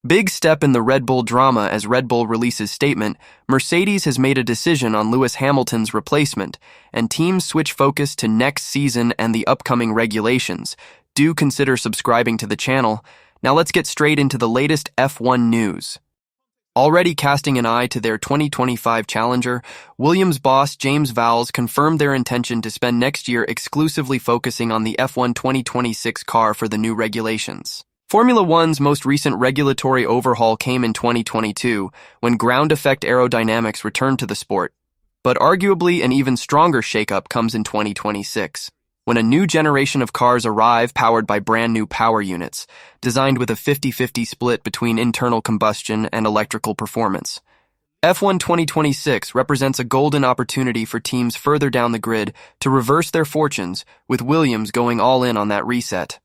Big step in the Red Bull drama as Red Bull releases statement, Mercedes has made a decision on Lewis Hamilton's replacement, and teams switch focus to next season and the upcoming regulations. Do consider subscribing to the channel. Now let's get straight into the latest F1 news. Already casting an eye to their 2025 challenger, Williams boss James Vowles confirmed their intention to spend next year exclusively focusing on the F1 2026 car for the new regulations. Formula One's most recent regulatory overhaul came in 2022, when ground effect aerodynamics returned to the sport. But arguably an even stronger shakeup comes in 2026, when a new generation of cars arrive powered by brand new power units, designed with a 50-50 split between internal combustion and electrical performance. F1 2026 represents a golden opportunity for teams further down the grid to reverse their fortunes, with Williams going all in on that reset.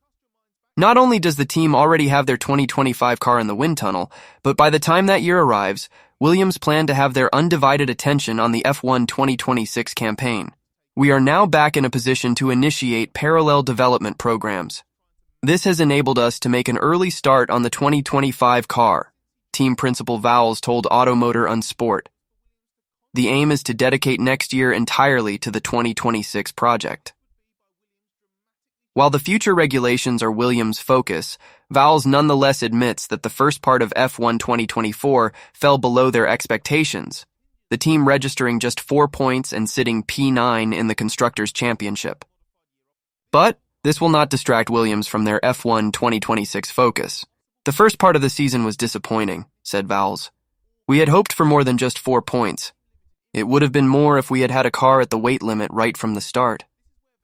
Not only does the team already have their 2025 car in the wind tunnel, but by the time that year arrives, Williams plan to have their undivided attention on the F1 2026 campaign. We are now back in a position to initiate parallel development programs. This has enabled us to make an early start on the 2025 car, team principal Vowles told Automotor Unsport. The aim is to dedicate next year entirely to the 2026 project. While the future regulations are Williams' focus, Vowles nonetheless admits that the first part of F1 2024 fell below their expectations, the team registering just 4 points and sitting P9 in the Constructors' Championship. But this will not distract Williams from their F1 2026 focus. The first part of the season was disappointing, said Vowles. We had hoped for more than just 4 points. It would have been more if we had had a car at the weight limit right from the start.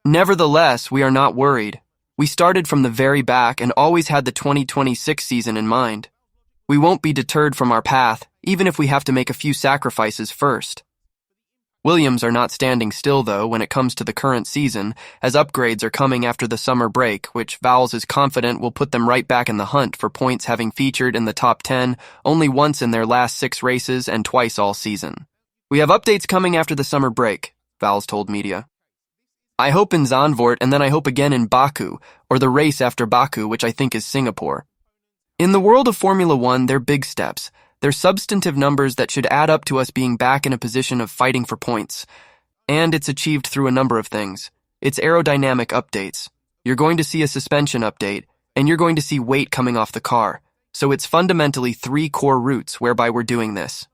Nevertheless, we are not worried. We started from the very back and always had the 2026 season in mind. We won't be deterred from our path, even if we have to make a few sacrifices first. Williams are not standing still, though, when it comes to the current season, as upgrades are coming after the summer break, which Vowles is confident will put them right back in the hunt for points, having featured in the top 10 only once in their last 6 races and twice all season. We have updates coming after the summer break, Vowles told media. I hope in Zandvoort, and then I hope again in Baku, or the race after Baku, which I think is Singapore. In the world of Formula One, they're big steps. They're substantive numbers that should add up to us being back in a position of fighting for points. And it's achieved through a number of things. It's aerodynamic updates. You're going to see a suspension update, and you're going to see weight coming off the car. So it's fundamentally 3 core routes whereby we're doing this.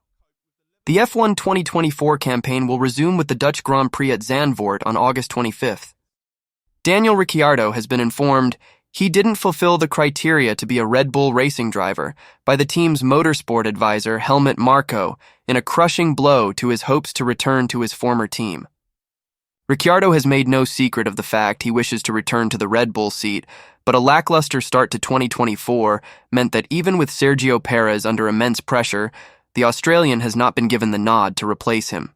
The F1 2024 campaign will resume with the Dutch Grand Prix at Zandvoort on August 25th. Daniel Ricciardo has been informed he didn't fulfill the criteria to be a Red Bull racing driver by the team's motorsport advisor Helmut Marko in a crushing blow to his hopes to return to his former team. Ricciardo has made no secret of the fact he wishes to return to the Red Bull seat, but a lackluster start to 2024 meant that even with Sergio Perez under immense pressure, the Australian has not been given the nod to replace him.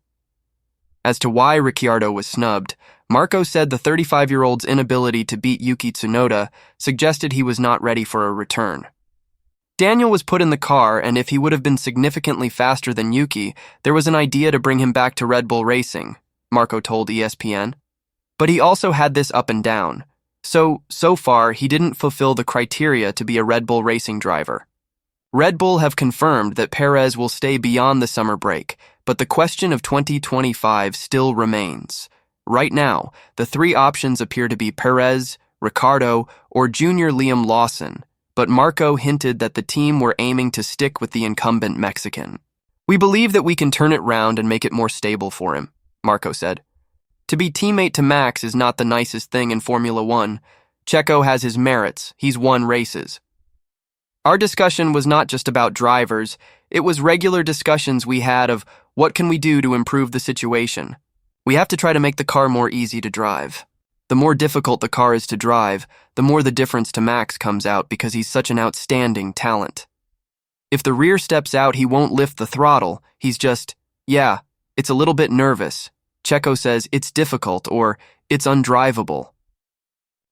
As to why Ricciardo was snubbed, Marko said the 35-year-old's inability to beat Yuki Tsunoda suggested he was not ready for a return. Daniel was put in the car, and if he would have been significantly faster than Yuki, there was an idea to bring him back to Red Bull Racing, Marko told ESPN. But he also had this up and down. So far, he didn't fulfill the criteria to be a Red Bull racing driver. Red Bull have confirmed that Perez will stay beyond the summer break, but the question of 2025 still remains. Right now, the 3 options appear to be Perez, Ricciardo, or Junior Liam Lawson, but Marko hinted that the team were aiming to stick with the incumbent Mexican. We believe that we can turn it round and make it more stable for him, Marko said. To be teammate to Max is not the nicest thing in Formula One. Checo has his merits, he's won races. Our discussion was not just about drivers, it was regular discussions we had of what can we do to improve the situation. We have to try to make the car more easy to drive. The more difficult the car is to drive, the more the difference to Max comes out because he's such an outstanding talent. If the rear steps out, he won't lift the throttle, he's just, yeah, it's a little bit nervous. Checo says it's difficult or it's undrivable.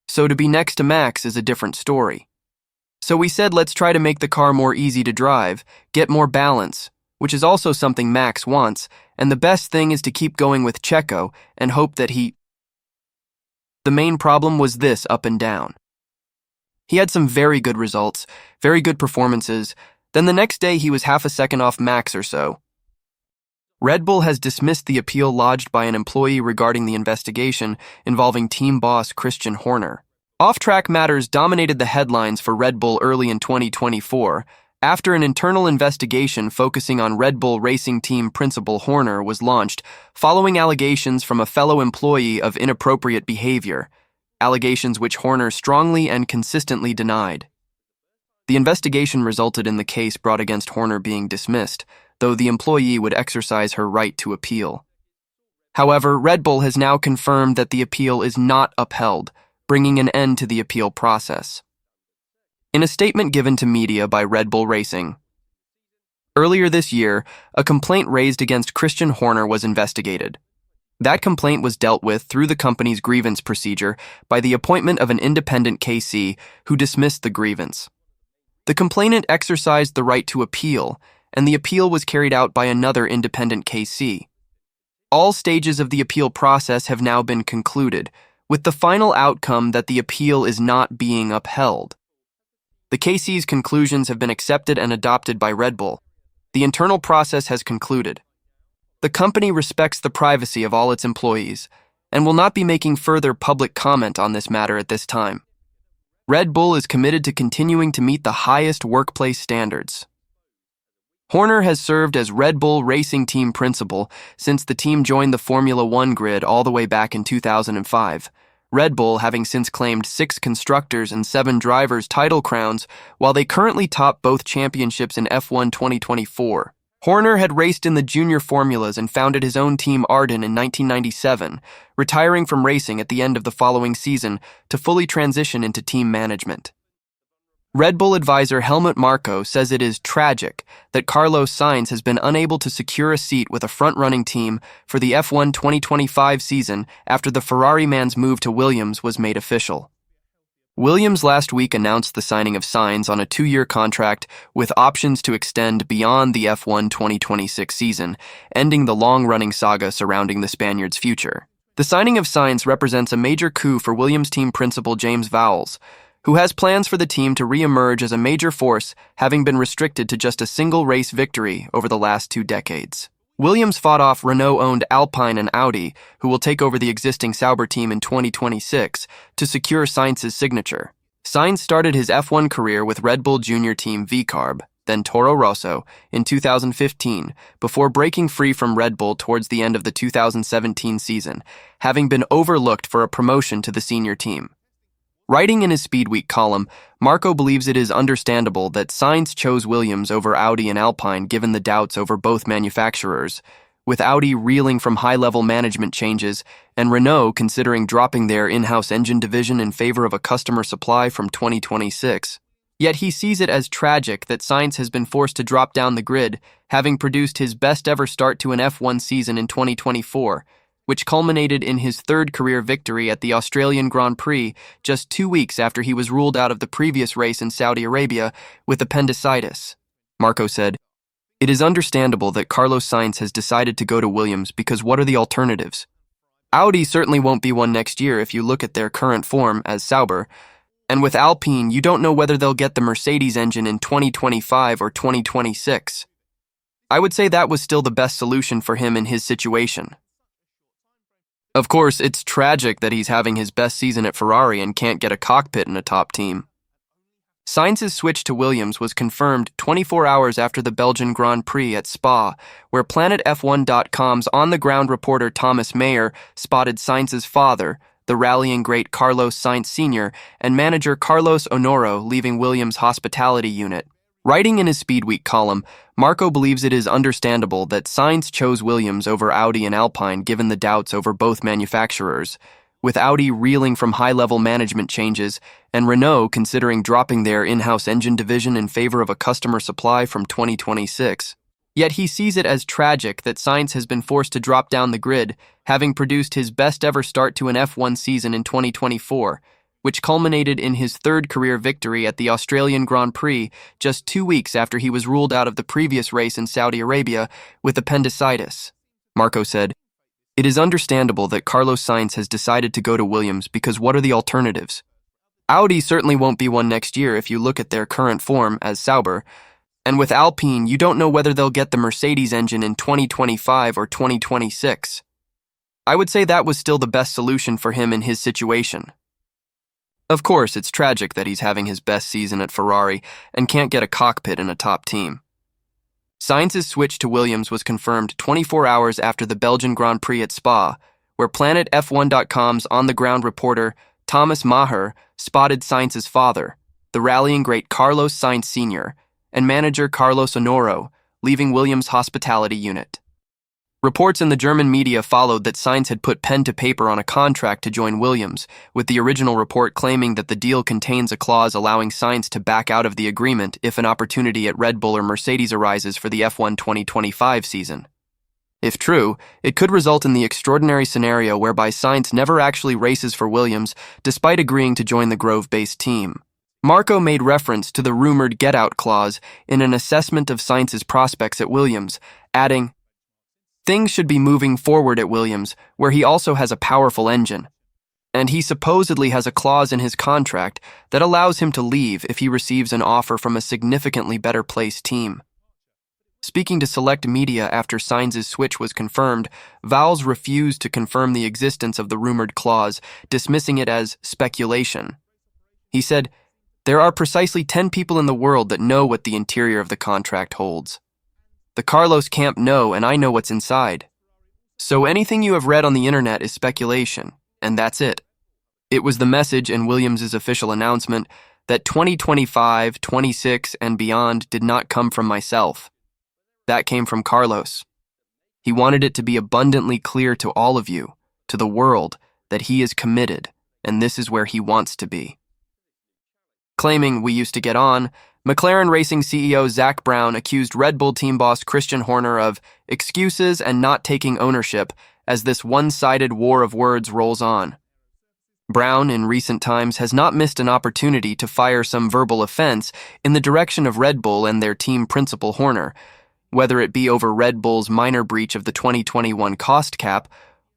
So to be next to Max is a different story. So we said let's try to make the car more easy to drive, get more balance, which is also something Max wants, and the best thing is to keep going with Checo and hope that he... The main problem was this up and down. He had some very good results, very good performances, Then the next day he was half a second off Max or so. Red Bull has dismissed the appeal lodged by an employee regarding the investigation involving team boss Christian Horner. Off-track matters dominated the headlines for Red Bull early in 2024, after an internal investigation focusing on Red Bull racing team principal Horner was launched following allegations from a fellow employee of inappropriate behavior, allegations which Horner strongly and consistently denied. The investigation resulted in the case brought against Horner being dismissed, though the employee would exercise her right to appeal. However, Red Bull has now confirmed that the appeal is not upheld, bringing an end to the appeal process. In a statement given to media by Red Bull Racing, earlier this year, a complaint raised against Christian Horner was investigated. That complaint was dealt with through the company's grievance procedure by the appointment of an independent KC who dismissed the grievance. The complainant exercised the right to appeal, and the appeal was carried out by another independent KC. All stages of the appeal process have now been concluded, with the final outcome that the appeal is not being upheld. The KC's conclusions have been accepted and adopted by Red Bull. The internal process has concluded. The company respects the privacy of all its employees and will not be making further public comment on this matter at this time. Red Bull is committed to continuing to meet the highest workplace standards. Horner has served as Red Bull racing team principal since the team joined the Formula One grid all the way back in 2005. Red Bull having since claimed 6 constructors and 7 drivers' title crowns, while they currently top both championships in F1 2024. Horner had raced in the junior formulas and founded his own team Arden in 1997, retiring from racing at the end of the following season to fully transition into team management. Red Bull advisor Helmut Marko says it is tragic that Carlos Sainz has been unable to secure a seat with a front-running team for the F1 2025 season after the Ferrari man's move to Williams was made official. Williams last week announced the signing of Sainz on a 2-year contract with options to extend beyond the F1 2026 season, ending the long-running saga surrounding the Spaniard's future. The signing of Sainz represents a major coup for Williams team principal James Vowles, who has plans for the team to re-emerge as a major force, having been restricted to just a single race victory over the last 2 decades. Williams fought off Renault-owned Alpine and Audi, who will take over the existing Sauber team in 2026, to secure Sainz's signature. Sainz started his F1 career with Red Bull junior team V-Carb, then Toro Rosso, in 2015, before breaking free from Red Bull towards the end of the 2017 season, having been overlooked for a promotion to the senior team. Writing in his Speed Week column, Marko believes it is understandable that Sainz chose Williams over Audi and Alpine given the doubts over both manufacturers, with Audi reeling from high-level management changes and Renault considering dropping their in-house engine division in favor of a customer supply from 2026. Yet he sees it as tragic that Sainz has been forced to drop down the grid, having produced his best-ever start to an F1 season in 2024, which culminated in his 3rd career victory at the Australian Grand Prix just 2 weeks after he was ruled out of the previous race in Saudi Arabia with appendicitis. Marko said, "It is understandable that Carlos Sainz has decided to go to Williams because what are the alternatives? Audi certainly won't be one next year if you look at their current form as Sauber, and with Alpine you don't know whether they'll get the Mercedes engine in 2025 or 2026. I would say that was still the best solution for him in his situation. Of course, it's tragic that he's having his best season at Ferrari and can't get a cockpit in a top team." Sainz's switch to Williams was confirmed 24 hours after the Belgian Grand Prix at Spa, where PlanetF1.com's on-the-ground reporter Thomas Mayer spotted Sainz's father, the rallying great Carlos Sainz Sr., and manager Carlos Honoro leaving Williams' hospitality unit. Writing in his Speed Week column, Marko believes it is understandable that Sainz chose Williams over Audi and Alpine given the doubts over both manufacturers, with Audi reeling from high-level management changes and Renault considering dropping their in-house engine division in favor of a customer supply from 2026. Yet he sees it as tragic that Sainz has been forced to drop down the grid, having produced his best-ever start to an F1 season in 2024, which culminated in his 3rd career victory at the Australian Grand Prix just 2 weeks after he was ruled out of the previous race in Saudi Arabia with appendicitis. Marko said, "It is understandable that Carlos Sainz has decided to go to Williams because what are the alternatives? Audi certainly won't be one next year if you look at their current form as Sauber, And with Alpine, you don't know whether they'll get the Mercedes engine in 2025 or 2026. I would say that was still the best solution for him in his situation. Of course, it's tragic that he's having his best season at Ferrari and can't get a cockpit in a top team. Sainz's switch to Williams was confirmed 24 hours after the Belgian Grand Prix at Spa, where Planet F1.com's on-the-ground reporter Thomas Maher spotted Sainz's father, the rallying great Carlos Sainz Sr., and manager Carlos Honoro, leaving Williams' hospitality unit. Reports in the German media followed that Sainz had put pen to paper on a contract to join Williams, with the original report claiming that the deal contains a clause allowing Sainz to back out of the agreement if an opportunity at Red Bull or Mercedes arises for the F1 2025 season. If true, it could result in the extraordinary scenario whereby Sainz never actually races for Williams despite agreeing to join the Grove-based team. Marco made reference to the rumored get-out clause in an assessment of Sainz's prospects at Williams, adding, "Things should be moving forward at Williams, where he also has a powerful engine. And he supposedly has a clause in his contract that allows him to leave if he receives an offer from a significantly better placed team." Speaking to select media after Sainz's switch was confirmed, Valls refused to confirm the existence of the rumored clause, dismissing it as speculation. He said, "There are precisely 10 people in the world that know what the interior of the contract holds. The Carlos camp know, and I know what's inside. So anything you have read on the internet is speculation, and that's it." It was the message in Williams' official announcement that 2025, 26, and beyond did not come from myself. That came from Carlos. He wanted it to be abundantly clear to all of you, to the world, that he is committed, and this is where he wants to be. Claiming "we used to get on," McLaren Racing CEO Zak Brown accused Red Bull team boss Christian Horner of excuses and not taking ownership as this one-sided war of words rolls on. Brown, in recent times, has not missed an opportunity to fire some verbal offense in the direction of Red Bull and their team principal Horner, whether it be over Red Bull's minor breach of the 2021 cost cap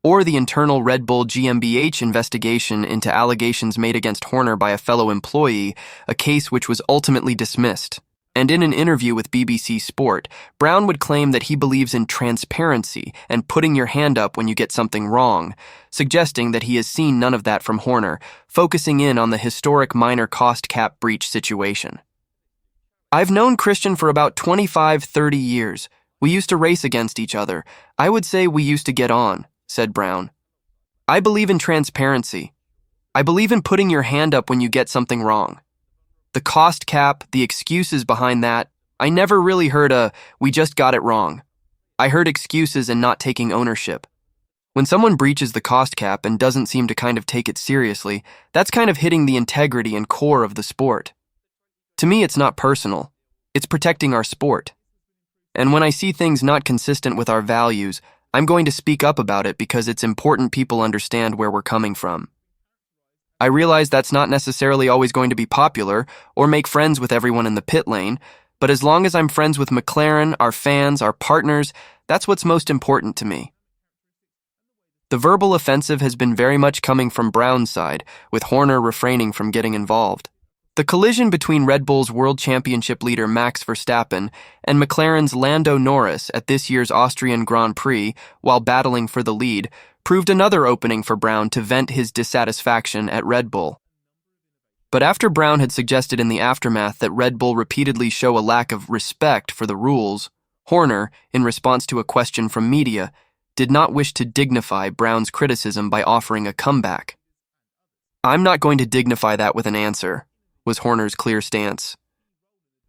or the internal Red Bull GmbH investigation into allegations made against Horner by a fellow employee, a case which was ultimately dismissed. And in an interview with BBC Sport, Brown would claim that he believes in transparency and putting your hand up when you get something wrong, suggesting that he has seen none of that from Horner, focusing in on the historic minor cost cap breach situation. "I've known Christian for about 25-30 years. We used to race against each other. I would say we used to get on," said Brown. "I believe in transparency. I believe in putting your hand up when you get something wrong. The cost cap, the excuses behind that, I never really heard a, 'we just got it wrong.' I heard excuses and not taking ownership. When someone breaches the cost cap and doesn't seem to kind of take it seriously, that's kind of hitting the integrity and core of the sport. To me, it's not personal. It's protecting our sport. And when I see things not consistent with our values, I'm going to speak up about it because it's important people understand where we're coming from. I realize that's not necessarily always going to be popular or make friends with everyone in the pit lane, but as long as I'm friends with McLaren, our fans, our partners, that's what's most important to me." The verbal offensive has been very much coming from Brown's side, with Horner refraining from getting involved. The collision between Red Bull's World Championship leader Max Verstappen and McLaren's Lando Norris at this year's Austrian Grand Prix, while battling for the lead, proved another opening for Brown to vent his dissatisfaction at Red Bull. But after Brown had suggested in the aftermath that Red Bull repeatedly show a lack of respect for the rules, Horner, in response to a question from media, did not wish to dignify Brown's criticism by offering a comeback. "I'm not going to dignify that with an answer," was Horner's clear stance.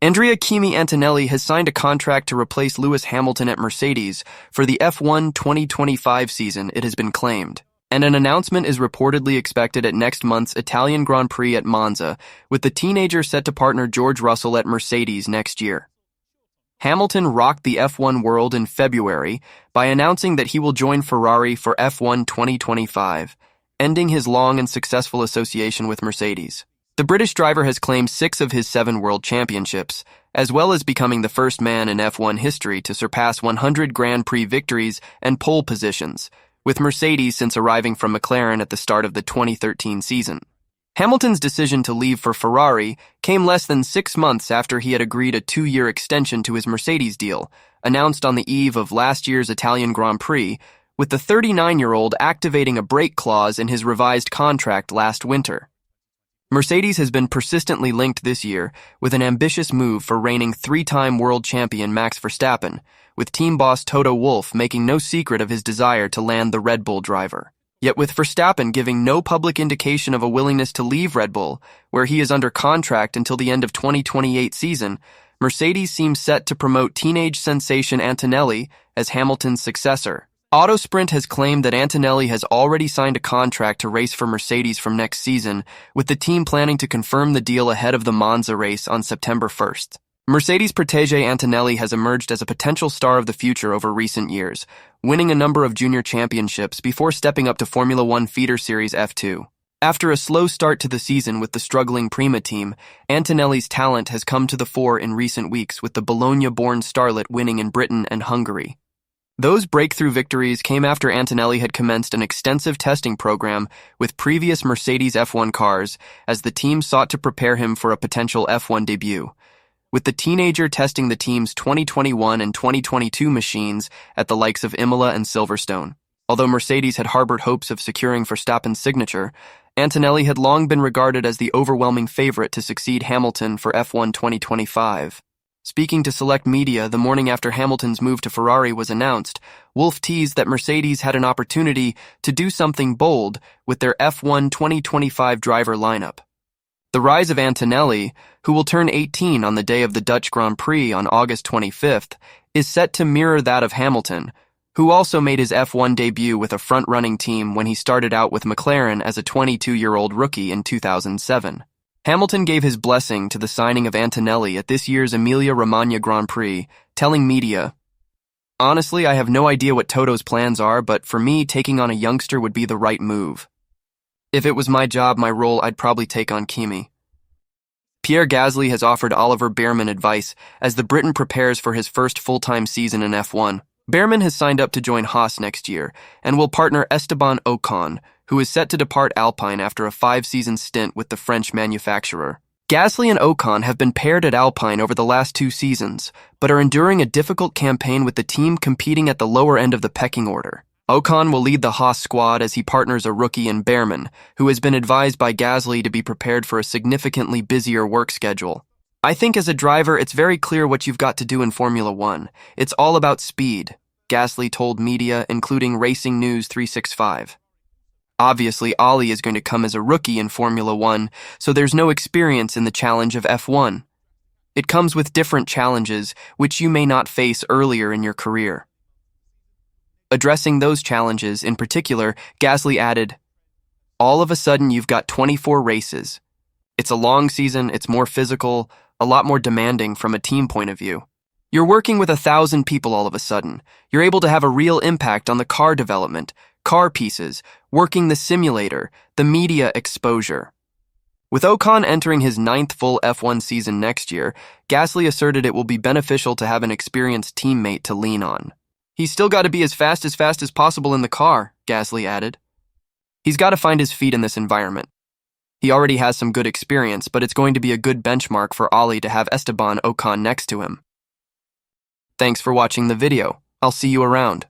Andrea Kimi Antonelli has signed a contract to replace Lewis Hamilton at Mercedes for the F1 2025 season, it has been claimed, and an announcement is reportedly expected at next month's Italian Grand Prix at Monza, with the teenager set to partner George Russell at Mercedes next year. Hamilton rocked the F1 world in February by announcing that he will join Ferrari for F1 2025, ending his long and successful association with Mercedes. The British driver has claimed 6 of his 7 world championships, as well as becoming the first man in F1 history to surpass 100 Grand Prix victories and pole positions, with Mercedes since arriving from McLaren at the start of the 2013 season. Hamilton's decision to leave for Ferrari came less than 6 months after he had agreed a 2-year extension to his Mercedes deal, announced on the eve of last year's Italian Grand Prix, with the 39-year-old activating a break clause in his revised contract last winter. Mercedes has been persistently linked this year with an ambitious move for reigning 3-time world champion Max Verstappen, with team boss Toto Wolff making no secret of his desire to land the Red Bull driver. Yet with Verstappen giving no public indication of a willingness to leave Red Bull, where he is under contract until the end of 2028 season, Mercedes seems set to promote teenage sensation Antonelli as Hamilton's successor. Autosprint has claimed that Antonelli has already signed a contract to race for Mercedes from next season, with the team planning to confirm the deal ahead of the Monza race on September 1st. Mercedes protégé Antonelli has emerged as a potential star of the future over recent years, winning a number of junior championships before stepping up to Formula One feeder series F2. After a slow start to the season with the struggling Prima team, Antonelli's talent has come to the fore in recent weeks, with the Bologna-born starlet winning in Britain and Hungary. Those breakthrough victories came after Antonelli had commenced an extensive testing program with previous Mercedes F1 cars as the team sought to prepare him for a potential F1 debut, with the teenager testing the team's 2021 and 2022 machines at the likes of Imola and Silverstone. Although Mercedes had harbored hopes of securing Verstappen's signature, Antonelli had long been regarded as the overwhelming favorite to succeed Hamilton for F1 2025. Speaking to select media the morning after Hamilton's move to Ferrari was announced, Wolff teased that Mercedes had an opportunity to do something bold with their F1 2025 driver lineup. The rise of Antonelli, who will turn 18 on the day of the Dutch Grand Prix on August 25th, is set to mirror that of Hamilton, who also made his F1 debut with a front-running team when he started out with McLaren as a 22-year-old rookie in 2007. Hamilton gave his blessing to the signing of Antonelli at this year's Emilia-Romagna Grand Prix, telling media, "Honestly, I have no idea what Toto's plans are, but for me, taking on a youngster would be the right move. If it was my job, my role, I'd probably take on Kimi." Pierre Gasly has offered Oliver Bearman advice as the Briton prepares for his first full-time season in F1. Bearman has signed up to join Haas next year and will partner Esteban Ocon, who is set to depart Alpine after a 5-season stint with the French manufacturer. Gasly and Ocon have been paired at Alpine over the last 2 seasons, but are enduring a difficult campaign with the team competing at the lower end of the pecking order. Ocon will lead the Haas squad as he partners a rookie in Bearman, who has been advised by Gasly to be prepared for a significantly busier work schedule. "I think as a driver, it's very clear what you've got to do in Formula One. It's all about speed," Gasly told media, including Racing News 365. Obviously, Ollie is going to come as a rookie in Formula One, so there's no experience in the challenge of F1. It comes with different challenges, which you may not face earlier in your career. Addressing those challenges in particular, Gasly added, "All of a sudden you've got 24 races. It's a long season, it's more physical, a lot more demanding from a team point of view. You're working with 1,000 people all of a sudden. You're able to have a real impact on the car development, car pieces, working the simulator, the media exposure." With Ocon entering his 9th full F1 season next year, Gasly asserted it will be beneficial to have an experienced teammate to lean on. "He's still got to be as fast as possible in the car," Gasly added. "He's got to find his feet in this environment. He already has some good experience, but it's going to be a good benchmark for Ollie to have Esteban Ocon next to him." Thanks for watching the video. I'll see you around.